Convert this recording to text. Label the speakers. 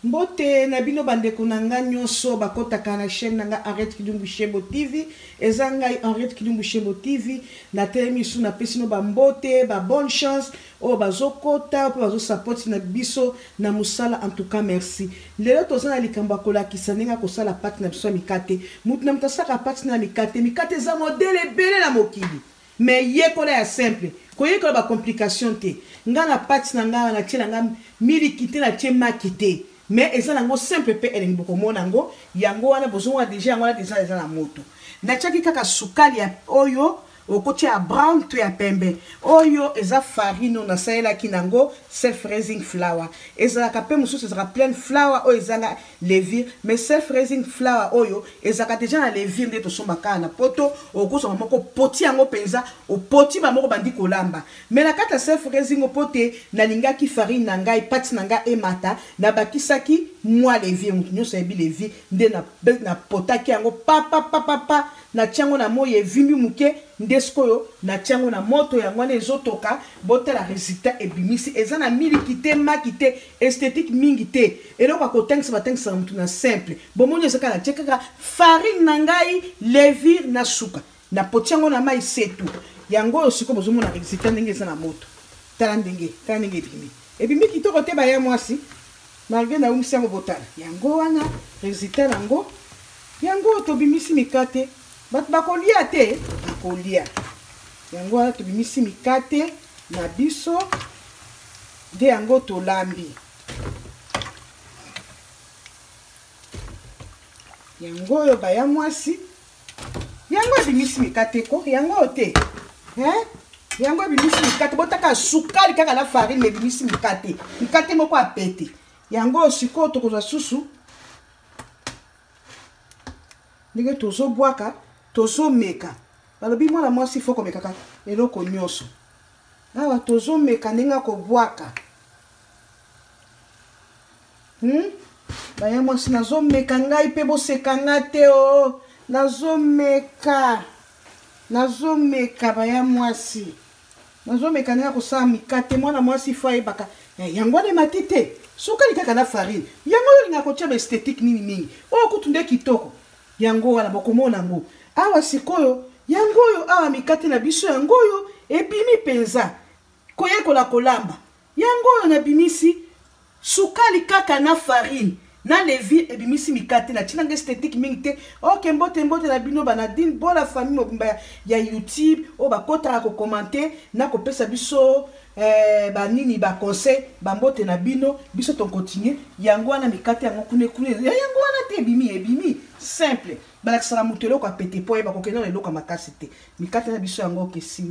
Speaker 1: Mbote na bino bandeko nanga nyonso bakotaka na chaîne nanga Henriette Kidumbu Chebo TV ezanga Henriette Kidumbu Chebo TV na telemi su na pesino ba mbote ba bonne chance o bazokota po bazo support na biso na musala. En tout cas merci. Lelo tozana likamba kola kisaninga ko sala pati na biso mikate mutu na mtasaka pati na mikate za modele bele na mokili mais yekola ya simple koyekola ba complication te nga na pati na nga na tia nga milikite na tia makite mais eza nango simple pe elengi bokomona ngo yango wana bozonga déjà yango wana déjà eza na moto na tiaki kaka sukali ya oyo okoti ya brown to ya pembe oyo eza farine na saela kinango self raising flour eza ka pe mususu eza plein flour oyo eza na levure mais self raising flour oyo eza ka déjà na levure nde to somaka na poto okoso moko poti yango penza o poti ba moko bandi kolamba mais na kata self raising pote na lingaki farine na ngai pati na ngai emata na bakisaki moi levure mutu nyoso ebi levure nde na potaki yango pa na tiango na moye vimbi muke ndeskoyo na tiango na moto yango na ezotoka botela résultat ebimisi eza na milikite makite esthétique mingite eloko kotengisa batengisa mutu na simple bomoni ezaka na tiekaka farine na ngai levure na suka na potiango na mai setu yango osiko bozomona résultat ndenge eza na moto tala ndenge ebimi kitoko te baya mwasi malgré na umisi yango botala yango wana résultat yango tobimisi mikate bat bakolia te bakolia yango wana tobimisi mikate na biso de yango tolambi yango oyo baya mwasi yango ebimisi mikate ko yango te yango ebimisi mikate botaka sukali kaka na farine ebimisi mikate moko apete yango siko tokozwa susu ndenge tozobwaka tozomeka balobi mwana mwasi foko mekaka eloko nyonso awa tozomeka ndenge akobwaka baya mwasi nazomeka ngai pe boseka nga te o nazomeka baya mwasi nazomeka ndenge akosala mikate mwana mwasi fo ayebaka yango wana emati te sukali kaka na farine yango oyo linga kotia ba esthétique nini mingi oyo kutu nde kitoko yango wana bokomona ngo awa sikoyo yango oyo awa mikate na biso yango oyo ebimi penza koyekola kolamba yango oyo na bimisi sukali kaka na farine na levure ebimisi mikate na tina esthétique mingi te ok mbote na bino banadine bona famille mobimba ya YouTube o bakota ko commenter na kopesa biso banini ba conseil ba mbote na bino biso ton continuer yango wana mikate yango kune yango wana te ebimi simple balakisaka mutu eloko apete po yeba kokenda na eloko makasi te mikate na biso yango okesi